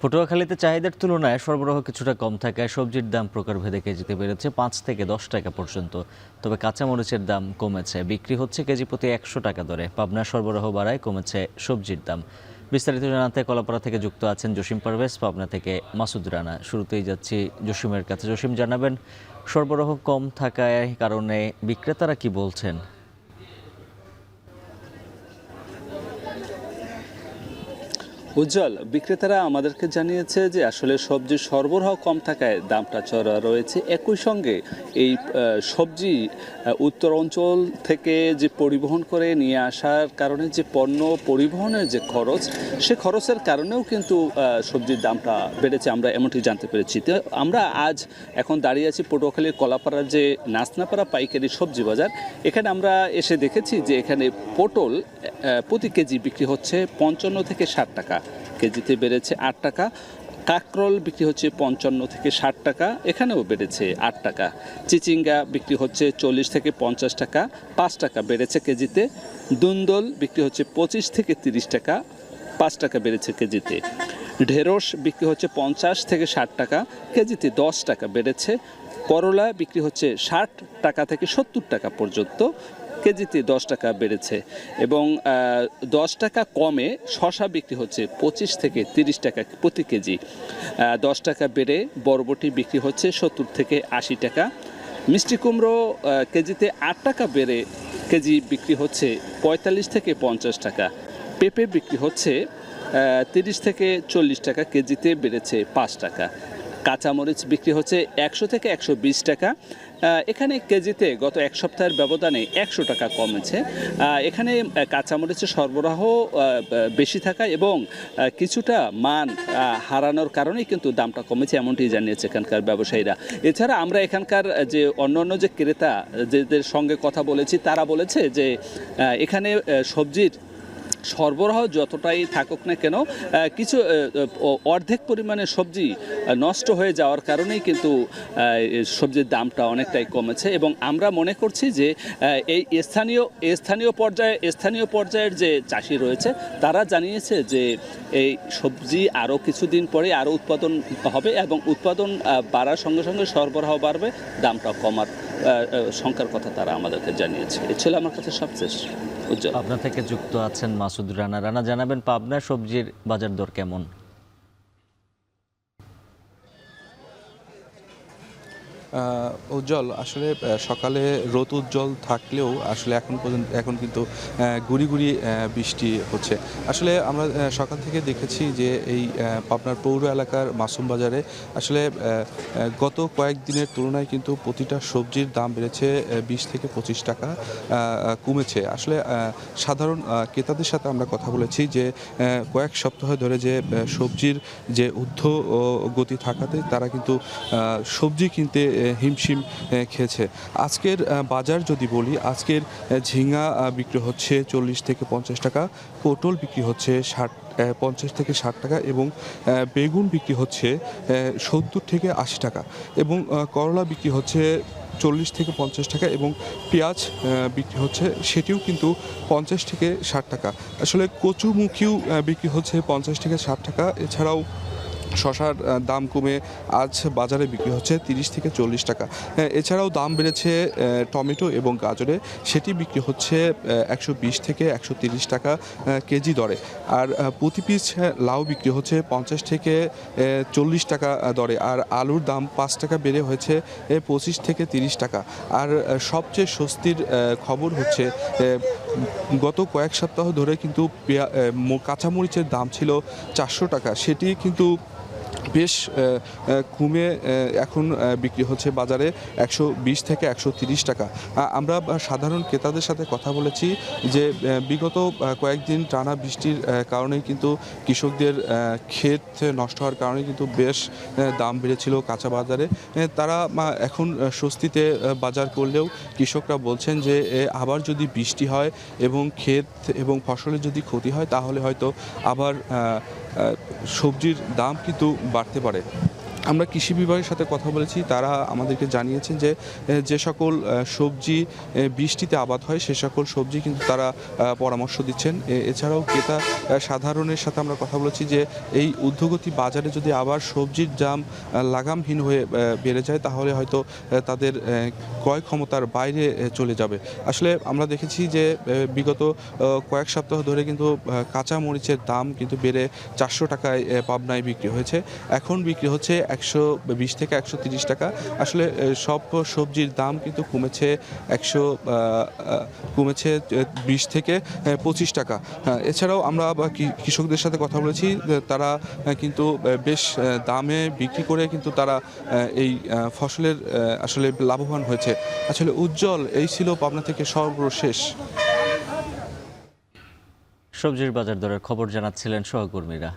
পটুয়াখালীতে চাহিদার তুলনায় সরবরাহ কিছুটা কম থাকায় সবজির দাম প্রকারভেদে কেজিতে বেড়েছে 5 থেকে 10 টাকা পর্যন্ত। তবে কাঁচামরিচের দাম কমেছে, বিক্রি হচ্ছে কেজি প্রতি 100 টাকা দরে। পাবনা সরবরাহ বাড়ায় কমেছে সবজির দাম। বিস্তারিত জানাতে কলাপাড়া থেকে যুক্ত আছেন জসিম পারভেজ, পাবনা থেকে মাসুদ রানা। শুরুতেই যাচ্ছি জসিমের কাছে। জসিম, জানাবেন সরবরাহ কম থাকায় কারণে বিক্রেতারা কি বলছেন? উজ্জ্বল, বিক্রেতারা আমাদেরকে জানিয়েছে যে আসলে সবজির সরবরাহ কম থাকায় দামটা চড়া রয়েছে। একই সঙ্গে এই সবজি উত্তর অঞ্চল থেকে যে পরিবহন করে নিয়ে আসার কারণে যে পণ্য পরিবহনের যে খরচ, সে খরচের কারণেও কিন্তু সবজির দামটা বেড়েছে, আমরা এমনটি জানতে পেরেছি। তো আমরা আজ এখন দাঁড়িয়ে আছি পটুয়াখালীর কলাপাড়ার যে নাচনাপাড়া পাইকারি সবজি বাজার। এখানে আমরা এসে দেখেছি যে এখানে পটল প্রতি কেজি বিক্রি হচ্ছে 55 থেকে 60 টাকা, কেজিতে বেড়েছে 8 টাকা। কাঁকরোল বিক্রি হচ্ছে 55 থেকে 60 টাকা, এখানেও বেড়েছে 8 টাকা। চিচিঙ্গা বিক্রি হচ্ছে 40 থেকে 50 টাকা, 5 টাকা বেড়েছে কেজিতে। দুন্দল বিক্রি হচ্ছে 25 থেকে 30 টাকা, 5 টাকা বেড়েছে কেজিতে। ঢেঁড়স বিক্রি হচ্ছে 50 থেকে 60 টাকা, কেজিতে 10 টাকা বেড়েছে। করলা বিক্রি হচ্ছে 60 টাকা থেকে 70 টাকা পর্যন্ত, কেজিতে 10 টাকা বেড়েছে। এবং 10 টাকা কমে শসা বিক্রি হচ্ছে 25 থেকে 30 টাকা প্রতি কেজি। 10 টাকা বেড়ে বরবটি বিক্রি হচ্ছে 70 থেকে 80 টাকা। মিষ্টি কুমড়ো কেজিতে 8 টাকা বেড়ে কেজি বিক্রি হচ্ছে 45 থেকে 50 টাকা। পেঁপে বিক্রি হচ্ছে 30 থেকে 40 টাকা, কেজিতে বেড়েছে 5 টাকা। কাঁচামরিচ বিক্রি হচ্ছে 100 থেকে 120 টাকা। এখানে কেজিতে গত এক সপ্তাহের ব্যবধানে 100 টাকা কমেছে। এখানে কাঁচামরিচের সরবরাহ বেশি থাকা এবং কিছুটা মান হারানোর কারণেই কিন্তু দামটা কমেছে, এমনটি জানিয়েছে এখানকার ব্যবসায়ীরা। এছাড়া আমরা এখানকার যে অন্যান্য যে ক্রেতা যাদের সঙ্গে কথা বলেছি, তারা বলেছে যে এখানে সবজির সরবরাহ যতটাই থাকুক না কেন, কিছু অর্ধেক পরিমাণে সবজি নষ্ট হয়ে যাওয়ার কারণেই কিন্তু সবজির দামটা অনেকটাই কমেছে। এবং আমরা মনে করছি যে এই স্থানীয় পর্যায়ের যে চাষি রয়েছে, তারা জানিয়েছে যে এই সবজি আরও কিছুদিন পরে আরও উৎপাদন হবে এবং উৎপাদন বাড়ার সঙ্গে সঙ্গে সরবরাহ বাড়বে, দামটা কমার সংখ্যার কথা তারা আমাদেরকে জানিয়েছে। এ ছিল আমার কাছে সবশেষ। পাবনা থেকে যুক্ত আছেন মাসুদ রানা। রানা, জানাবেন পাবনার সবজির বাজার দর কেমন? উজ্জ্বল, আসলে সকালে রোদ উজ্জ্বল থাকলেও আসলে এখন কিন্তু গুড়ি গুড়ি বৃষ্টি হচ্ছে। আসলে আমরা সকাল থেকে দেখেছি যে এই পাবনার পৌর এলাকার মাসুম বাজারে আসলে গত কয়েকদিনের তুলনায় কিন্তু প্রতিটা সবজির দাম বেড়েছে 20 থেকে 25 টাকা কমেছে। আসলে সাধারণ ক্রেতাদের সাথে আমরা কথা বলেছি যে কয়েক সপ্তাহ ধরে যে সবজির যে ঊর্ধ্বগতি থাকাতে তারা কিন্তু সবজি কিনতে হিমশিম খেয়েছে। আজকের বাজার যদি বলি, আজকের ঝিঙা বিক্রি হচ্ছে 40 থেকে 50 টাকা, পটল বিক্রি হচ্ছে 50 থেকে 60 টাকা এবং বেগুন বিক্রি হচ্ছে 70 থেকে 80 টাকা এবং করলা বিক্রি হচ্ছে 40 থেকে 50 টাকা এবং পেঁয়াজ বিক্রি হচ্ছে সেটিও কিন্তু 50 থেকে 60 টাকা। আসলে কচুমুখিও বিক্রি হচ্ছে 50 থেকে 60 টাকা। এছাড়াও শসার দাম কমে আজ বাজারে বিক্রি হচ্ছে 30 থেকে 40 টাকা। এছাড়াও দাম বেড়েছে টমেটো এবং গাজরে, সেটি বিক্রি হচ্ছে 120 থেকে 130 টাকা কেজি দরে। আর প্রতি পিস লাউ বিক্রি হচ্ছে 50 থেকে 40 টাকা দরে। আর আলুর দাম 5 টাকা বেড়ে হয়েছে 25 থেকে 30 টাকা। আর সবচেয়ে স্বস্তির খবর হচ্ছে গত কয়েক সপ্তাহ ধরে কিন্তু কাঁচামরিচের দাম ছিল 400 টাকা, সেটি কিন্তু বেশ কমে এখন বিক্রি হচ্ছে বাজারে 120 থেকে 130 টাকা। আমরা সাধারণ ক্রেতাদের সাথে কথা বলেছি যে বিগত কয়েকদিন টানা বৃষ্টির কারণেই কিন্তু কৃষকদের ক্ষেত নষ্ট হওয়ার কারণে কিন্তু বেশ দাম বেড়েছিল কাঁচা বাজারে। তারা এখন স্বস্তিতে বাজার করলেও কৃষকরা বলছেন যে আবার যদি বৃষ্টি হয় এবং ক্ষেত এবং ফসলের যদি ক্ষতি হয় তাহলে হয়তো আবার সবজির দাম কিন্তু বাড়তে পারে। আমরা কৃষি বিভাগের সাথে কথা বলেছি, তারা আমাদেরকে জানিয়েছেন যে যে সকল সবজি বৃষ্টিতে আবাদ হয় সে সকল সবজি কিন্তু তারা পরামর্শ দিচ্ছেন। এছাড়াও ক্রেতা সাধারণের সাথে আমরা কথা বলেছি যে এই ঊর্ধ্বগতি বাজারে যদি আবার সবজির দাম লাগামহীন হয়ে বেড়ে যায় তাহলে হয়তো তাদের ক্রয় ক্ষমতার বাইরে চলে যাবে। আসলে আমরা দেখেছি যে বিগত কয়েক সপ্তাহ ধরে কিন্তু কাঁচা মরিচের দাম কিন্তু বেড়ে 400 টাকায় পাবনায় বিক্রি হয়েছে, এখন বিক্রি হচ্ছে 120 থেকে 130 টাকা। আসলে সব সবজির দাম কিন্তু কমেছে 20 থেকে 25 টাকা। এছাড়াও আমরা কৃষকদের সাথে কথা বলেছি, তারা কিন্তু বেশ দামে বিক্রি করে কিন্তু তারা এই ফসলের আসলে লাভবান হয়েছে। আসলে উজ্জ্বল, এই ছিল পাবনা থেকে সর্বশেষ। সবজির বাজার দরের খবর জানাচ্ছিলেন সহকর্মীরা।